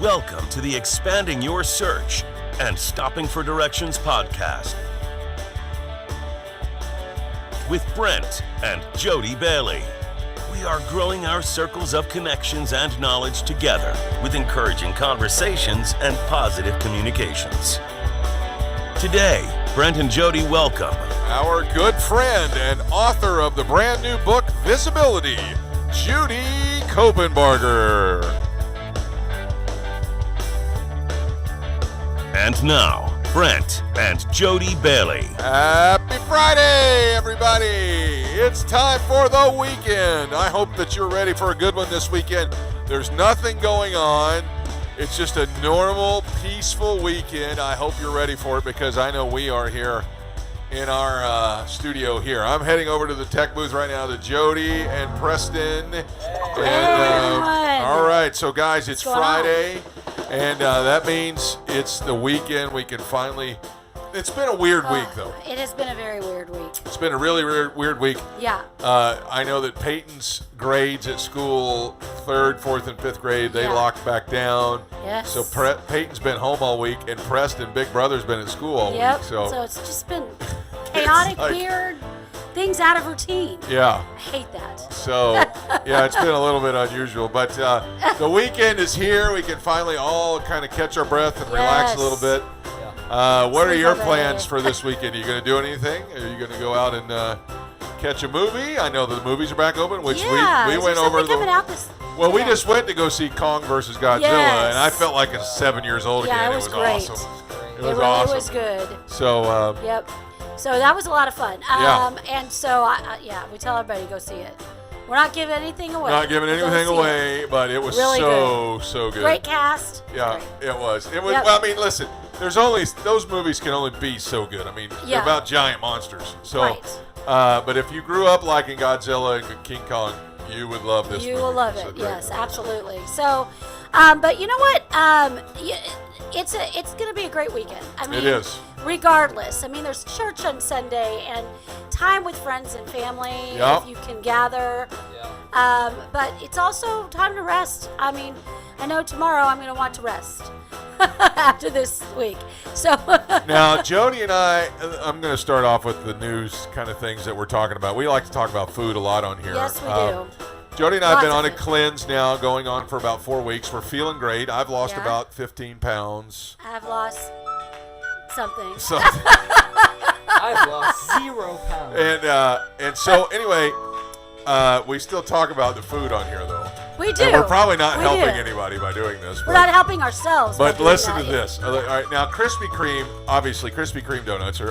Welcome to the Expanding Your Search and Stopping for Directions podcast with Brent and Jody Bailey. We are growing our circles of connections and knowledge together with encouraging conversations and positive communications. Today, Brent and Jody welcome our good friend and author of the brand new book, Visibility, Judy Copenbarger. And now, Brent and Jody Bailey. Happy Friday, everybody! It's time for the weekend. I hope that you're ready for a good one this weekend. There's nothing going on. It's just a normal, peaceful weekend. I hope you're ready for it because I know we are here in our studio here. I'm heading over to the tech booth right now to Jody and Preston. All right, so guys, it's Friday, and that means it's the weekend. We can finally... It's been a weird week, though. It has been a very weird week. It's been a really weird week. Yeah. I know that Peyton's grades at school, 3rd, 4th, and 5th grade, they locked back down. Yes. So Peyton's been home all week, and Preston, big brother's been at school all week. So it's just been chaotic, weird things out of routine. Yeah. I hate that. So, yeah, it's been a little bit unusual. But the weekend is here. We can finally all kind of catch our breath and relax a little bit. What are your plans for this weekend? Are you going to do anything? Are you going to go out and catch a movie? I know the movies are back open, which we went over. We just went to go see Kong versus Godzilla, and I felt like I was 7 years old again. It was great. Awesome. It was awesome. It was good. So, yep. So that was a lot of fun. And so, we tell everybody to go see it. We're not giving anything away. Not giving anything away, but it was really so good. Great cast. Yeah, great. It was. Well, I mean, listen. Those movies can only be so good. I mean, they're about giant monsters. So, but if you grew up liking Godzilla and King Kong, you would love this movie. You will love it. Yes, absolutely. So, but you know what? It's going to be a great weekend. I mean, it is. Regardless. I mean, there's church on Sunday and time with friends and family if you can gather. But it's also time to rest. I mean, I know tomorrow I'm going to want to rest after this week. So now, Jody and I'm going to start off with the news kind of things that we're talking about. We like to talk about food a lot on here. Yes, we do. Jody and I have been on a cleanse now going on for about 4 weeks. We're feeling great. I've lost about 15 pounds. I've lost something. I've lost 0 pounds. And so anyway, we still talk about the food on here though. We do. And we're probably not helping anybody by doing this. We're not helping ourselves. But listen to this. All right, now Krispy Kreme, obviously Krispy Kreme donuts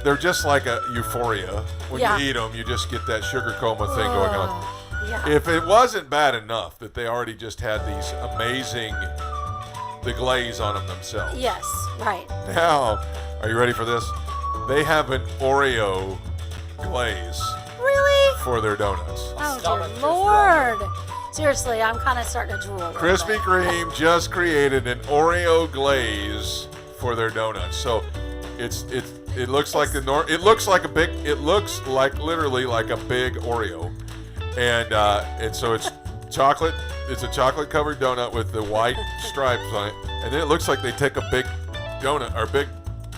they're just like a euphoria. When you eat them, you just get that sugar coma thing going on. Yeah. If it wasn't bad enough that they already just had these amazing, the glaze on them themselves. Yes, right. Now, are you ready for this? They have an Oreo glaze. Really? For their donuts. Oh, dear Lord. Seriously, I'm kind of starting to drool. Krispy Kreme just created an Oreo glaze for their donuts. So it looks like literally like a big Oreo, and so it's chocolate. It's a chocolate covered donut with the white stripes on it, and then it looks like they take a big donut or big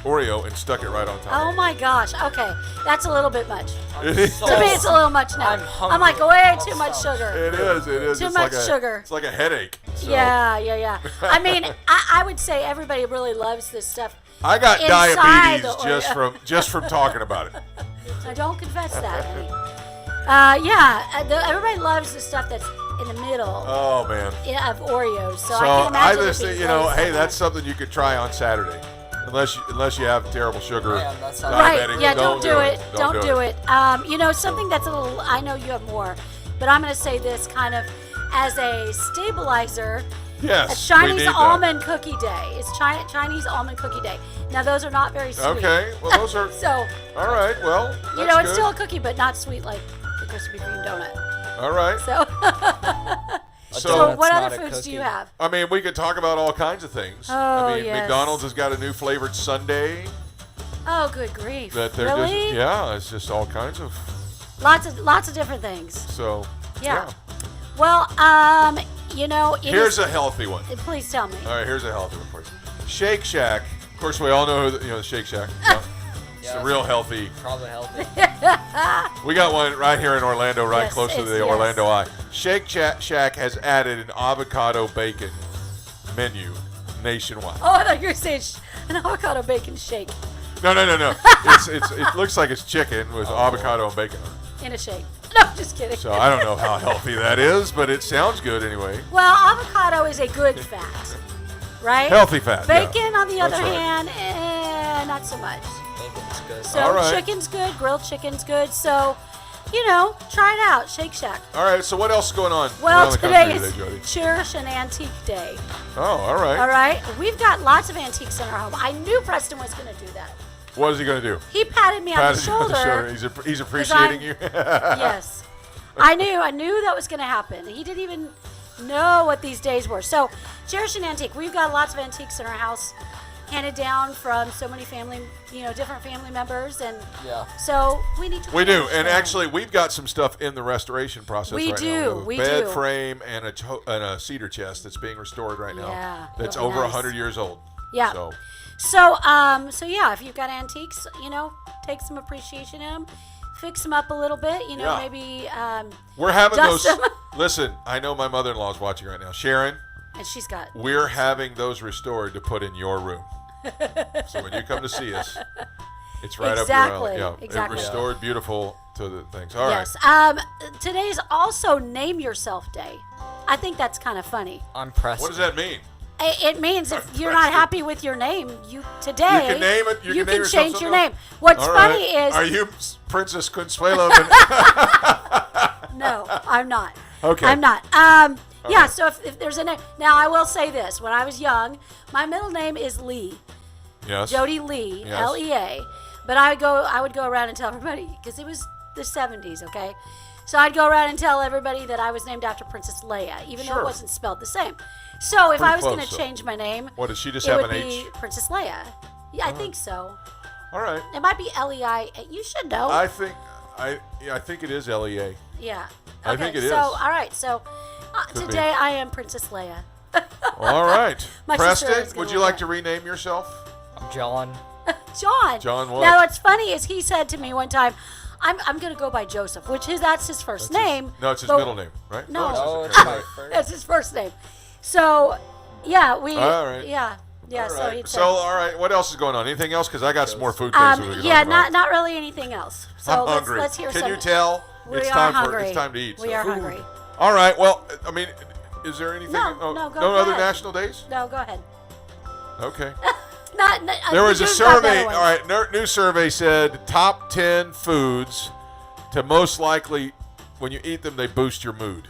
Oreo and stuck it right on top. Oh my gosh. Okay, that's a little bit much. To me, it's a little much now. I'm like way too much sugar. It is. Too much sugar. It's like a headache. So. Yeah. I mean, I would say everybody really loves this stuff. I got diabetes just from talking about it. I don't confess that, honey. Everybody loves the stuff that's in the middle. Oh man. Of Oreos. So I can imagine. I just think, hey, that's something you could try on Saturday, unless you have terrible sugar. Right? Yeah. Don't do it. Don't do it. Something that's a little. I know you have more, but I'm going to say this kind of as a stabilizer. Yes, it's Chinese almond cookie day. It's Chinese almond cookie day. Now those are not very sweet. Okay, well those are. So. All right, well. That's it's good. still a cookie, but not sweet like the Krispy Kreme donut. All right. So what other foods do you have? I mean, we could talk about all kinds of things. McDonald's has got a new flavored sundae. Oh, good grief! Really? It's just all kinds of. Lots of different things. So. Yeah. Well, Here's a healthy one. Please tell me. All right, here's a healthy one for you. Shake Shack. Of course, we all know the Shake Shack. It's a real healthy. Probably healthy. We got one right here in Orlando, right close to the Orlando Eye. Shake Shack has added an avocado bacon menu nationwide. Oh, I thought you were saying an avocado bacon shake. No. It looks like it's chicken with avocado and bacon on it. In a shake. No, just kidding. So I don't know how healthy that is, but it sounds good anyway. Well, avocado is a good fat, right? Healthy fat. Bacon, on the other right. hand, not so much. Bacon's good. So chicken's good, grilled chicken's good. So, try it out, Shake Shack. All right, so what else is going on? Well, around the today country is Jody? Cherish an Antique Day. Oh, all right. All right? We've got lots of antiques in our home. I knew Preston was going to do that. What is he going to do? He patted me on the shoulder. He's appreciating you? Yes. I knew that was going to happen. He didn't even know what these days were. So, Cherish an Antique. We've got lots of antiques in our house, handed down from so many family, different family members, and so we need to. We do, and actually, we've got some stuff in the restoration process. We right do. now. We bed do. frame and a cedar chest that's being restored right now. Yeah, that's it'll be over nice. 100 years old. Yeah. So yeah, if you've got antiques, take some appreciation in them, fix them up a little bit, maybe. We're having dust those. them. Listen, I know my mother-in-law is watching right now, Sharon. And she's got. We're having those restored to put in your room. So when you come to see us, it's right up your alley. Yeah, exactly. Restored, beautiful to the things. All right. Yes. Today's also Name Yourself Day. I think that's kind of funny. I'm Preston. What does that mean? It means if you're not happy with your name, you can name it. You can name change your else? name. What's All funny right. is. Are you Princess Consuelo? No, I'm not. Okay. I'm not. Yeah. So if there's a name, now I will say this: when I was young, my middle name is Lee. Yes. Jody Lee, Yes. Lea. But I would go around and tell everybody, because it was the 70s, okay? So I'd go around and tell everybody that I was named after Princess Leia, even though it wasn't spelled the same. So if Pretty I was going close, to though. change my name, What, does she just it have would an be H? Princess Leia. Yeah, I think so. All right. It might be Lei. You should know. I think it is Lea. Yeah. Okay, I think it is. So, all right. So Could today be. I am Princess Leia. All right. My sister is Preston, gonna would you love like that. to rename yourself? I'm John. John. John what? Now what's funny is he said to me one time, I'm going to go by Joseph, that's his first name. No, it's his but- middle name, right? No. Oh, it's it's his my name. first. That's his first name. So, yeah, we. All right. Yeah. All So right. he said. So, all right. What else is going on? Anything else? Because I got some more food things we can yeah, talk about. not really anything else. So I'm hungry. let's hear Can some. you tell? We It's are time hungry. it's time to eat. We so. are hungry. All right. Well, I mean, is there anything? No, go other ahead. national days? No, go ahead. Okay. Not. There was a Jude's got survey. better All ones. right, new survey said top 10 foods to most likely when you eat them they boost your mood.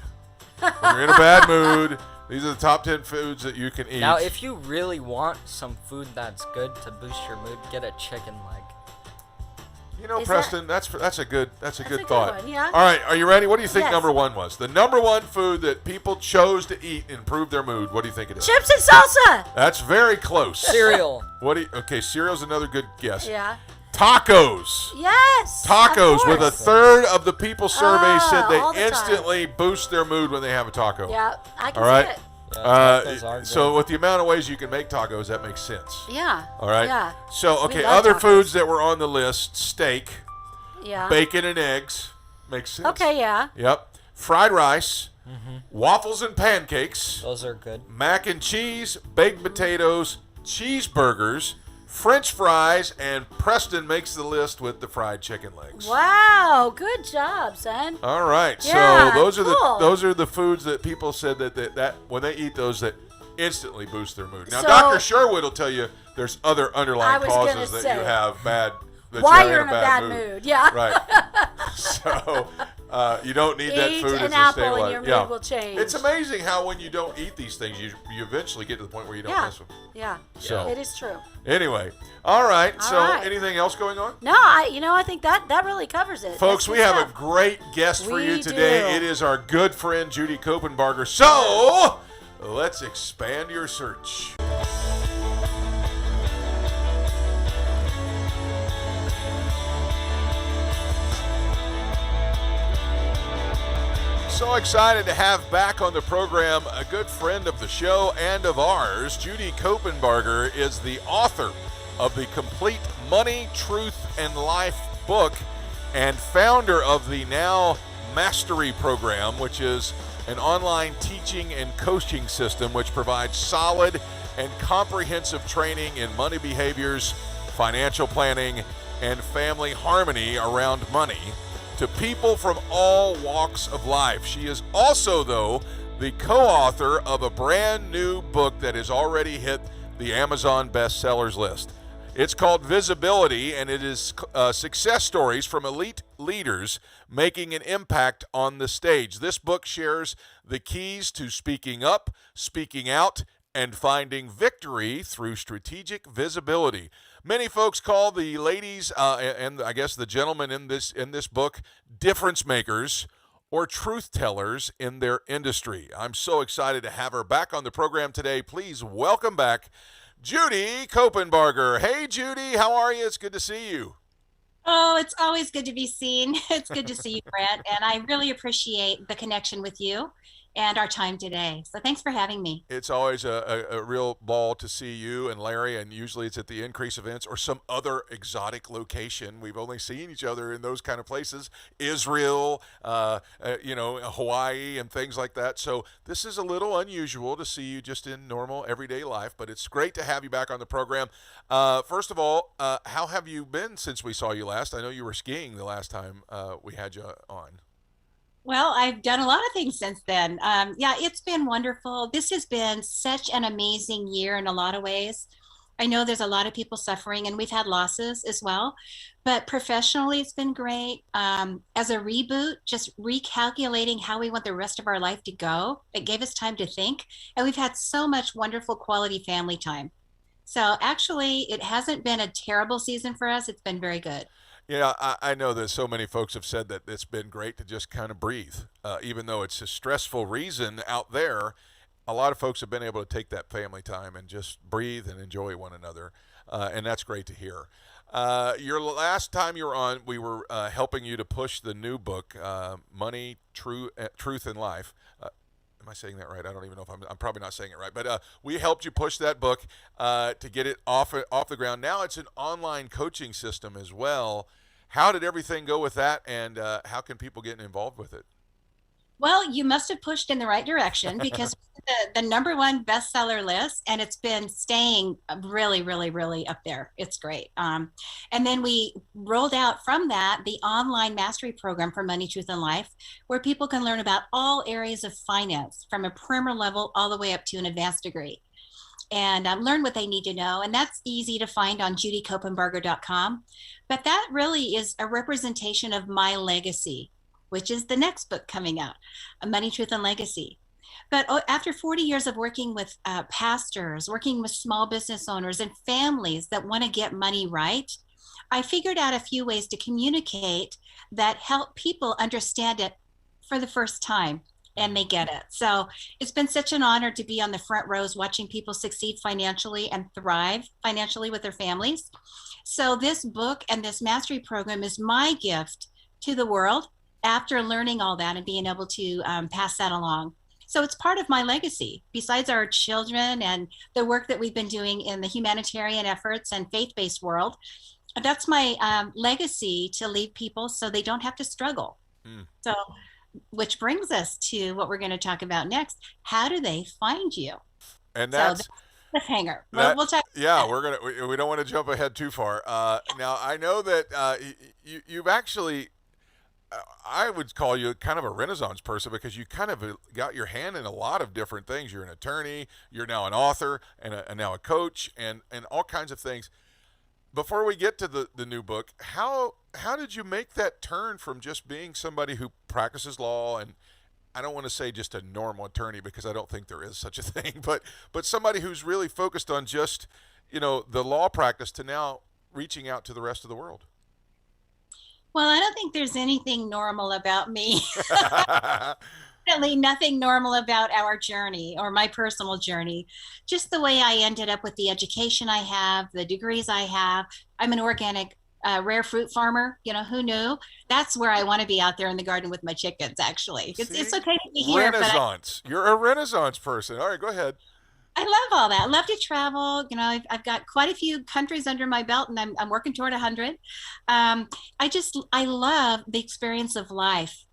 When you're in a bad mood, these are the top 10 foods that you can eat. Now, if you really want some food that's good to boost your mood, get a chicken leg. You know, Is Preston, that's a good a good good thought. one, yeah. All right, are you ready? What do you think Yes. number 1 was? The number 1 food that people chose to eat and improve their mood. What do you think it is? Chips and salsa. That's very close. Cereal. Okay, cereal's another good guess. Yeah. Tacos. Yes. of Tacos, with a course. third of the people surveyed said all the they time. instantly boost their mood when they have a taco. Yeah, I can All right. see it. Tacos are good. So with the amount of ways you can make tacos, that makes sense. Yeah. All right. Yeah. So okay, love other tacos. foods that were on the list: steak, Yeah. bacon and eggs. Makes sense. Okay. Yeah. Yep. Fried rice, waffles and pancakes, Those are good. mac and cheese, baked potatoes, cheeseburgers, French fries, and Preston makes the list with the fried chicken legs. Wow. Good job, son. All right, Yeah, so those cool. are the foods that people said that when they eat those that instantly boost their mood. Now, So- Dr. Sherwood will tell you there's other I underlying was gonna causes that say. you have bad. That Why you're you're in a bad mood. Yeah. Right. So you don't need that Eat food an as a apple and stabilizer. your mood Yeah. will change. It's amazing how when you don't eat these things, you eventually get to the point where you don't Yeah. mess with them. Yeah. So It is true. anyway, all right. All So right. anything else going on? No, I think that really covers it. Folks, That's we good have a stuff. great guest for you We today. do. It is our good friend Judy Copenbarger. So, let's expand your search. So excited to have back on the program a good friend of the show and of ours. Judy Copenbarger is the author of the Complete Money, Truth, and Life book and founder of the Now Mastery program, which is an online teaching and coaching system which provides solid and comprehensive training in money behaviors, financial planning, and family harmony around money to people from all walks of life. She is also, though, the co-author of a brand new book that has already hit the Amazon bestsellers list. It's called Visibility, and it is success stories from elite leaders making an impact on the stage. This book shares the keys to speaking up, speaking out, and finding victory through strategic visibility. Many folks call the ladies and I guess the gentlemen in this book difference makers or truth tellers in their industry. I'm so excited to have her back on the program today. Please welcome back Judy Copenbarger. Hey, Judy, how are you? It's good to see you. Oh, it's always good to be seen. It's good to see you, Brent, and I really appreciate the connection with you and our time today. So thanks for having me. It's always a real ball to see you and Larry, and usually it's at the Increase events or some other exotic location. We've only seen each other in those kind of places, Israel, Hawaii and things like that. So this is a little unusual to see you just in normal everyday life, but it's great to have you back on the program. First of all, how have you been since we saw you last? I know you were skiing the last time we had you on. Well, I've done a lot of things since then. It's been wonderful. This has been such an amazing year in a lot of ways. I know there's a lot of people suffering, and we've had losses as well. But professionally, it's been great. As a reboot, just recalculating how we want the rest of our life to go, it gave us time to think. And we've had so much wonderful quality family time. So actually, it hasn't been a terrible season for us. It's been very good. Yeah, I know that so many folks have said that it's been great to just kind of breathe. Even though it's a stressful reason out there, a lot of folks have been able to take that family time and just breathe and enjoy one another. And that's great to hear. Your last time you were on, we were helping you to push the new book, Money, Truth, and Life. Am I saying that right? I don't even know if I'm probably not saying it right. But we helped you push that book to get it off the ground. Now it's an online coaching system as well. How did everything go with that, and how can people get involved with it? Well, you must have pushed in the right direction because the number one bestseller list, and it's been staying really, really, really up there. It's great. And then we rolled out from that the online mastery program for Money, Truth, and Life, where people can learn about all areas of finance from a primer level all the way up to an advanced degree, and learn what they need to know. And that's easy to find on judykopenbarger.com. But that really is a representation of my legacy, which is the next book coming out, Money, Truth, and Legacy. But after 40 years of working with pastors, working with small business owners and families that want to get money right, I figured out a few ways to communicate that help people understand it for the first time, and they get it. So it's been such an honor to be on the front rows watching people succeed financially and thrive financially with their families. So this book and this mastery program is my gift to the world after learning all that and being able to pass that along. So it's part of my legacy, besides our children and the work that we've been doing in the humanitarian efforts and faith-based world. That's my legacy to leave people so they don't have to struggle. So, which brings us to what we're going to talk about next. How do they find you? And that's the hanger. We'll talk. Yeah, we don't want to jump ahead too far. Now I know that you've actually, I would call you kind of a Renaissance person because you kind of got your hand in a lot of different things. You're an attorney, you're now an author, and now a coach, and all kinds of things. Before we get to the new book, how did you make that turn from just being somebody who practices law, and I don't want to say just a normal attorney because I don't think there is such a thing, but somebody who's really focused on just, the law practice, to now reaching out to the rest of the world? Well, I don't think there's anything normal about me. Definitely nothing normal about our journey or my personal journey. Just the way I ended up with the education I have, the degrees I have. I'm an organic rare fruit farmer. Who knew? That's where I want to be, out there in the garden with my chickens, actually. It's okay to be here. Renaissance. You're a Renaissance person. All right, go ahead. I love all that. I love to travel. I've got quite a few countries under my belt, and I'm working toward 100. I love the experience of life.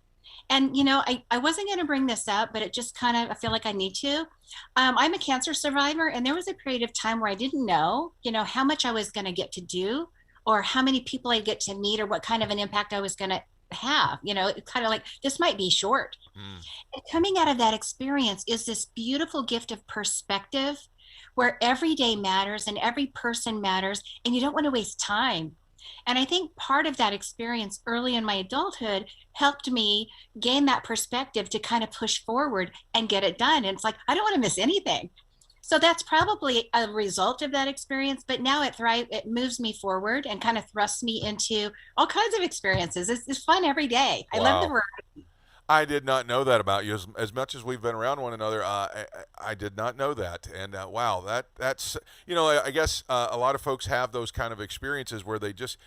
And, I wasn't going to bring this up, but it just I feel like I need to. I'm a cancer survivor, and there was a period of time where I didn't know, how much I was going to get to do, or how many people I'd get to meet, or what kind of an impact I was going to have. It's kind of like, this might be short. And coming out of that experience is this beautiful gift of perspective, where every day matters and every person matters, and you don't want to waste time. And I think part of that experience early in my adulthood helped me gain that perspective to kind of push forward and get it done. And it's like, I don't want to miss anything. So that's probably a result of that experience. But now it moves me forward and kind of thrusts me into all kinds of experiences. It's fun every day. I love the variety. I did not know that about you. As much as we've been around one another, I did not know that. And wow, that's I guess a lot of folks have those kind of experiences where they just,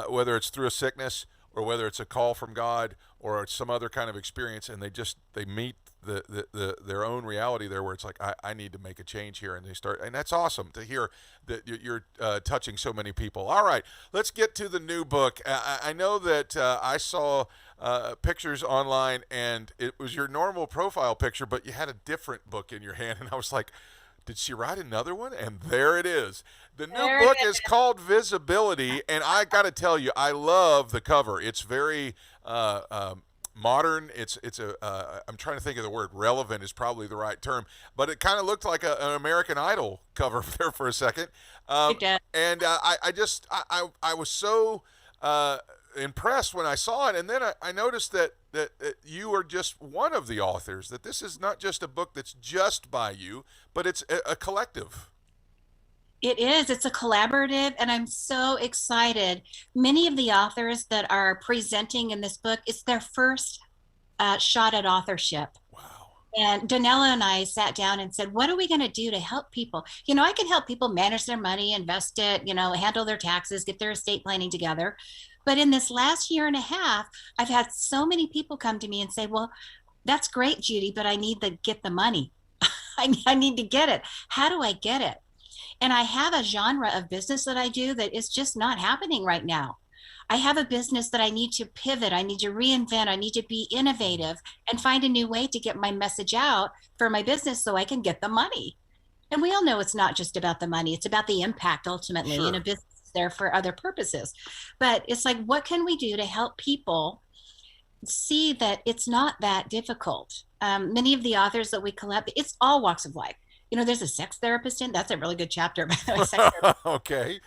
whether it's through a sickness or whether it's a call from God or it's some other kind of experience, and they meet their own reality there, where it's like, I need to make a change here, and they start. And that's awesome to hear that you're touching so many people. All right, let's get to the new book. I know that I saw pictures online, and it was your normal profile picture, but you had a different book in your hand, and I was like, did she write another one? And there it is. The new book is called Visibility, and I got to tell you, I love the cover. It's very modern. I'm trying to think of the word. Relevant is probably the right term, but it kind of looked like an American Idol cover there for a second. And I was so impressed when I saw it, and then I noticed that you are just one of the authors, that this is not just a book that's just by you, but it's a collective. It is. It's a collaborative, and I'm so excited. Many of the authors that are presenting in this book, it's their first shot at authorship. Wow. And Donella and I sat down and said, what are we going to do to help people? I can help people manage their money, invest it, handle their taxes, get their estate planning together. But in this last year and a half, I've had so many people come to me and say, well, that's great, Judy, but I need to get the money. I need to get it. How do I get it? And I have a genre of business that I do that is just not happening right now. I have a business that I need to pivot. I need to reinvent. I need to be innovative and find a new way to get my message out for my business so I can get the money. And we all know it's not just about the money. It's about the impact ultimately. Sure. A business is there for other purposes. But it's like, what can we do to help people see that it's not that difficult? Many of the authors that we collab, it's all walks of life. There's a sex therapist that's a really good chapter, by the way. Sex therapist. Okay.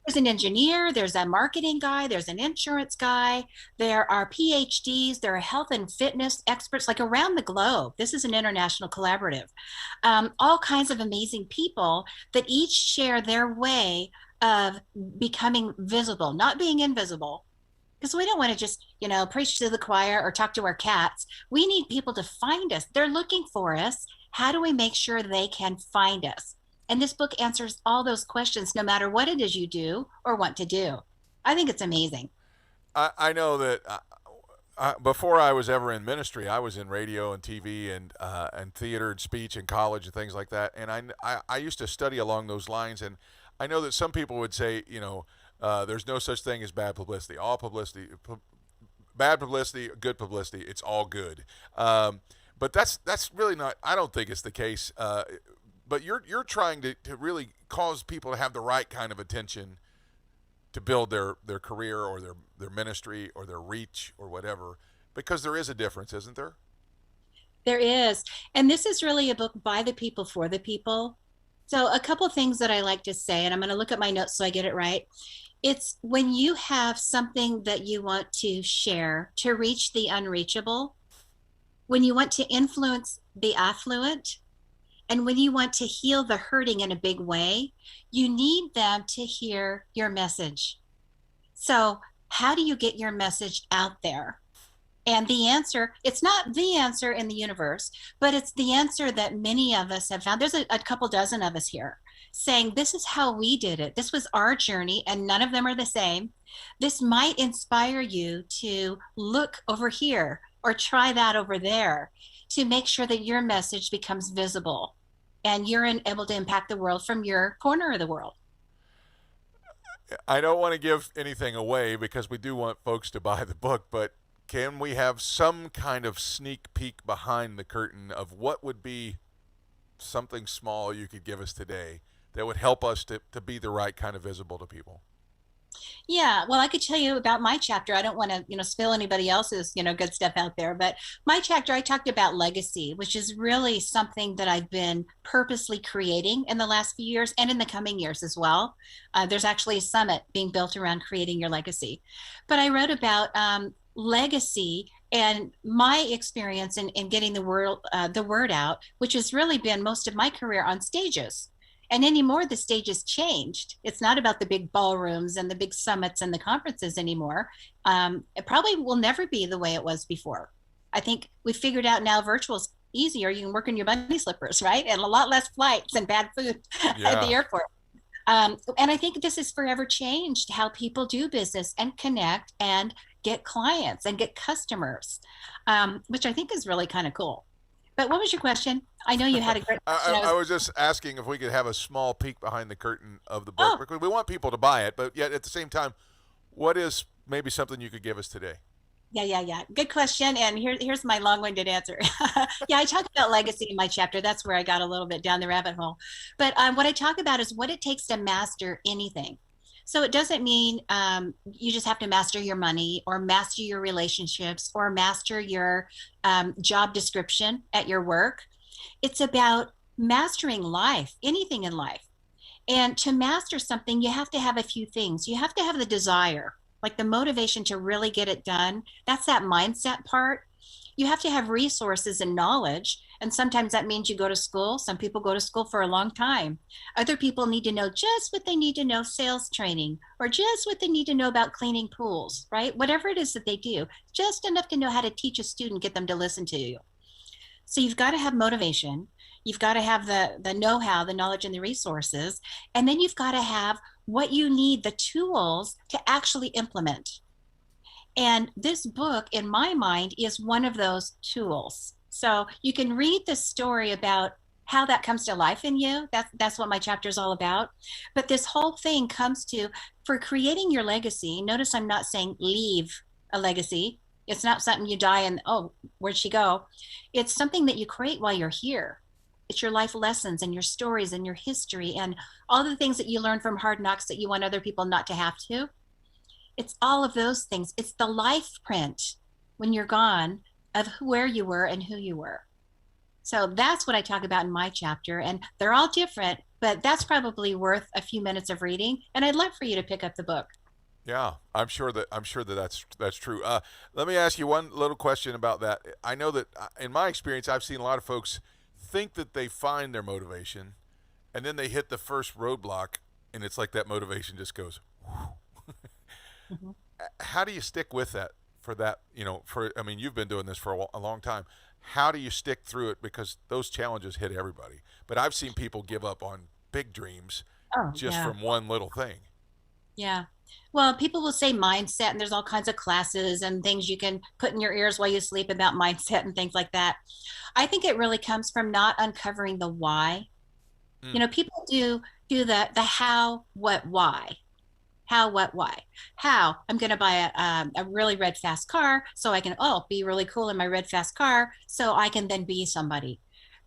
There's an engineer, there's a marketing guy, there's an insurance guy, there are PhDs, there are health and fitness experts, like around the globe. This is an international collaborative. All kinds of amazing people that each share their way of becoming visible, not being invisible. Because we don't want to just, preach to the choir or talk to our cats. We need people to find us. They're looking for us. How do we make sure they can find us? And this book answers all those questions, no matter what it is you do or want to do. I think it's amazing. I know that before I was ever in ministry, I was in radio and TV and theater and speech and college and things like that. And I used to study along those lines. And I know that some people would say, there's no such thing as bad publicity. All publicity, bad publicity, good publicity, it's all good. But that's really not, I don't think it's the case. But you're trying to really cause people to have the right kind of attention to build their career or their ministry or their reach or whatever, because there is a difference, isn't there? There is. And this is really a book by the people for the people. So a couple of things that I like to say, and I'm going to look at my notes so I get it right. It's when you have something that you want to share to reach the unreachable, when you want to influence the affluent, and when you want to heal the hurting in a big way, you need them to hear your message. So how do you get your message out there? And the answer, it's not the answer in the universe, but it's the answer that many of us have found. There's a couple dozen of us here saying, this is how we did it. This was our journey, and none of them are the same. This might inspire you to look over here or try that over there to make sure that your message becomes visible and you're able to impact the world from your corner of the world. I don't want to give anything away because we do want folks to buy the book, but can we have some kind of sneak peek behind the curtain of what would be something small you could give us today that would help us to be the right kind of visible to people? Yeah, well, I could tell you about my chapter. I don't want to, spill anybody else's, good stuff out there. But my chapter, I talked about legacy, which is really something that I've been purposely creating in the last few years and in the coming years as well. There's actually a summit being built around creating your legacy. But I wrote about legacy and my experience in getting the word out, which has really been most of my career on stages. And anymore, the stage has changed. It's not about the big ballrooms and the big summits and the conferences anymore. It probably will never be the way it was before. I think we figured out now virtual is easier. You can work in your bunny slippers, right? And a lot less flights and bad food at the airport. And I think this has forever changed how people do business and connect and get clients and get customers, which I think is really kind of cool. But what was your question? I know you had a great question. I was just asking if we could have a small peek behind the curtain of the book. Because we want people to buy it, but yet at the same time, what is maybe something you could give us today? Yeah. Good question. And here's my long-winded answer. Yeah, I talk about legacy in my chapter. That's where I got a little bit down the rabbit hole. But what I talk about is what it takes to master anything. So it doesn't mean you just have to master your money or master your relationships or master your job description at your work. It's about mastering life, anything in life. And to master something, you have to have a few things. You have to have the desire, like the motivation to really get it done. That's that mindset part. You have to have resources and knowledge. And sometimes that means you go to school. Some people go to school for a long time. Other people need to know just what they need to know, sales training, or just what they need to know about cleaning pools, right? Whatever it is that they do, just enough to know how to teach a student, get them to listen to you. So you've got to have motivation. You've got to have the know-how, the knowledge, and the resources. And then you've got to have what you need, the tools to actually implement. And this book, in my mind, is one of those tools. So you can read the story about how that comes to life in you. That's what my chapter is all about. But this whole thing comes to, for creating your legacy, notice I'm not saying leave a legacy. It's not something you die and, oh, where'd she go? It's something that you create while you're here. It's your life lessons and your stories and your history and all the things that you learn from hard knocks that you want other people not to have to. It's all of those things. It's the life print when you're gone of where you were and who you were. So that's what I talk about in my chapter. And they're all different, but that's probably worth a few minutes of reading. And I'd love for you to pick up the book. Yeah, I'm sure that that's true. Let me ask you one little question about that. I know that in my experience, I've seen a lot of folks think that they find their motivation, and then they hit the first roadblock, and it's like that motivation just goes. Mm-hmm. How do you stick with that? You've been doing this for a long time. How do you stick through it? Because those challenges hit everybody. But I've seen people give up on big dreams from one little thing. Yeah. Well, people will say mindset, and there's all kinds of classes and things you can put in your ears while you sleep about mindset and things like that. I think it really comes from not uncovering the why. People do the how, what, why. How, what, why? How? I'm going to buy a really red, fast car so I can, be really cool in my red, fast car so I can then be somebody.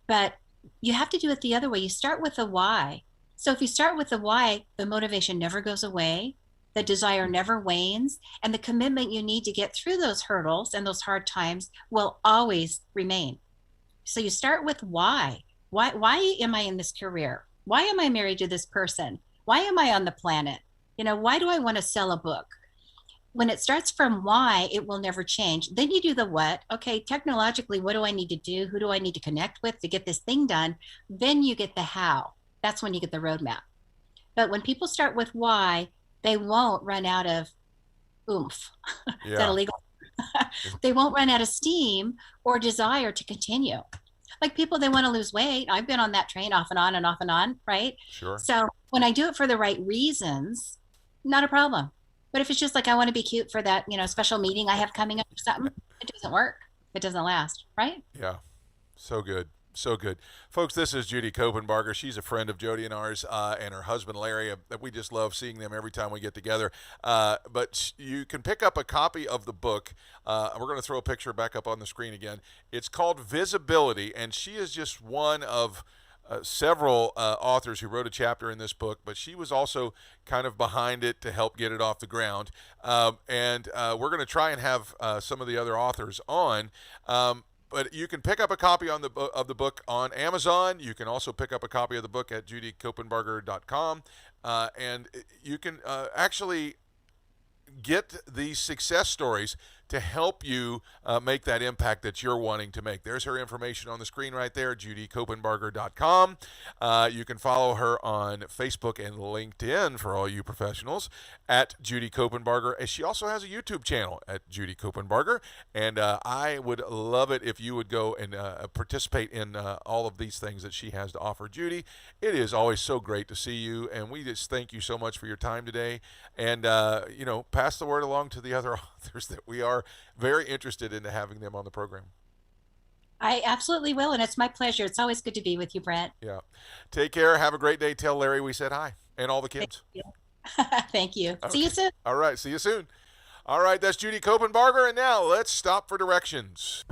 But you have to do it the other way. You start with the why. So if you start with the why, the motivation never goes away. The desire never wanes. And the commitment you need to get through those hurdles and those hard times will always remain. So you start with why. Why am I in this career? Why am I married to this person? Why am I on the planet? Why do I want to sell a book? When it starts from why, it will never change. Then you do the what. Okay, technologically, what do I need to do? Who do I need to connect with to get this thing done? Then you get the how. That's when you get the roadmap. But when people start with why, they won't run out of oomph. Yeah. Is that illegal? they won't run out of steam or desire to continue. Like people, they want to lose weight. I've been on that train off and on and off and on, right? Sure. So when I do it for the right reasons, not a problem. But if it's just like I want to be cute for that, special meeting I have coming up or something, it doesn't work. It doesn't last, right? Yeah. So good. So good. Folks, this is Judy Copenbarger. She's a friend of Jody and ours, and her husband, Larry. That we just love seeing them every time we get together. But you can pick up a copy of the book. We're going to throw a picture back up on the screen again. It's called Visibility, and she is just one of several authors who wrote a chapter in this book, but she was also kind of behind it to help get it off the ground. And we're going to try and have some of the other authors on. But you can pick up a copy of the book on Amazon. You can also pick up a copy of the book at judykopenbarger.com. And you can actually get these success stories to help you make that impact that you're wanting to make. There's her information on the screen right there, judykopenbarger.com. You can follow her on Facebook and LinkedIn for all you professionals at Judy Kopenbarger. And she also has a YouTube channel at Judy Kopenbarger. And I would love it if you would go and participate in all of these things that she has to offer. Judy, it is always so great to see you, and we just thank you so much for your time today. And, pass the word along to the other authors that we are very interested in having them on the program. I absolutely will, and it's my pleasure. It's always good to be with you, Brent. Yeah. Take care. Have a great day. Tell Larry we said hi, and all the kids. Thank you. Thank you. Okay. See you soon. All right. See you soon. All right. That's Judy Kopenbarger, and now let's stop for directions.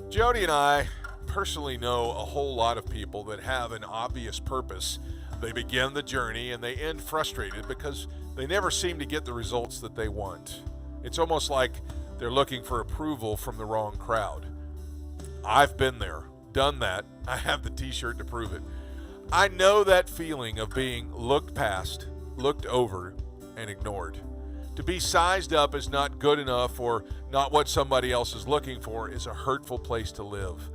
Jody and I personally know a whole lot of people that have an obvious purpose. They begin the journey and they end frustrated because they never seem to get the results that they want. It's almost like they're looking for approval from the wrong crowd. I've been there, done that. I have the t-shirt to prove it. I know that feeling of being looked past, looked over, and ignored. To be sized up as not good enough or not what somebody else is looking for is a hurtful place to live.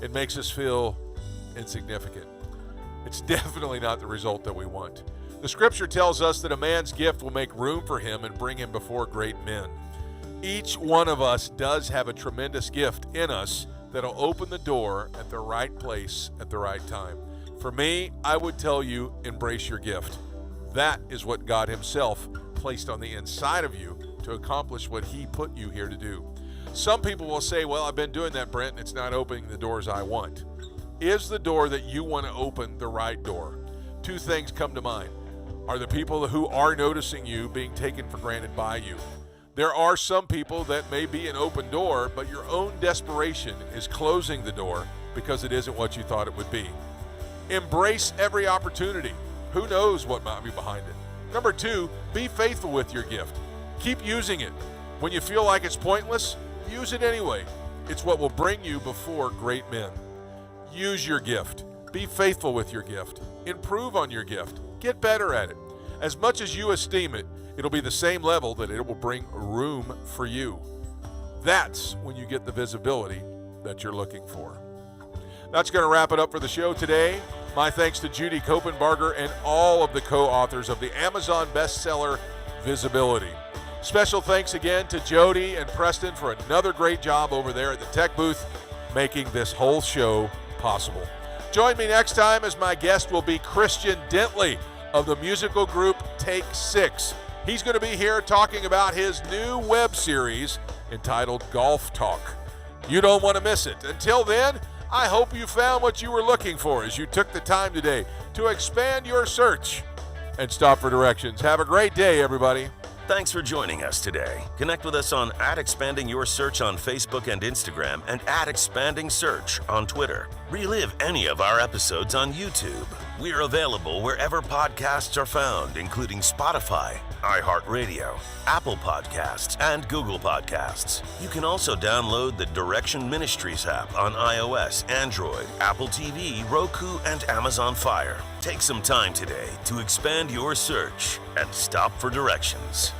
It makes us feel insignificant. It's definitely not the result that we want. The scripture tells us that a man's gift will make room for him and bring him before great men. Each one of us does have a tremendous gift in us that'll open the door at the right place at the right time. For me, I would tell you, embrace your gift. That is what God Himself placed on the inside of you to accomplish what He put you here to do. Some people will say, well, I've been doing that, Brent, and it's not opening the doors I want. Is the door that you want to open the right door? Two things come to mind. Are the people who are noticing you being taken for granted by you? There are some people that may be an open door, but your own desperation is closing the door because it isn't what you thought it would be. Embrace every opportunity. Who knows what might be behind it? Number two, be faithful with your gift. Keep using it. When you feel like it's pointless, use it anyway. It's what will bring you before great men. Use your gift. Be faithful with your gift. Improve on your gift. Get better at it. As much as you esteem it, it'll be the same level that it will bring room for you. That's when you get the visibility that you're looking for. That's going to wrap it up for the show today. My thanks to Judy Kopenbarger and all of the co-authors of the Amazon bestseller, Visibility. Special thanks again to Jody and Preston for another great job over there at the tech booth, making this whole show possible. Join me next time as my guest will be Christian Dentley of the musical group Take 6. He's going to be here talking about his new web series entitled Golf Talk. You don't want to miss it. Until then, I hope you found what you were looking for as you took the time today to expand your search and stop for directions. Have a great day, everybody. Thanks for joining us today. Connect with us on @ExpandingYourSearch on Facebook and Instagram and @ExpandingSearch on Twitter. Relive any of our episodes on YouTube. We're available wherever podcasts are found, including Spotify, iHeartRadio, Apple Podcasts, and Google Podcasts. You can also download the Direction Ministries app on iOS, Android, Apple TV, Roku, and Amazon Fire. Take some time today to expand your search and stop for directions.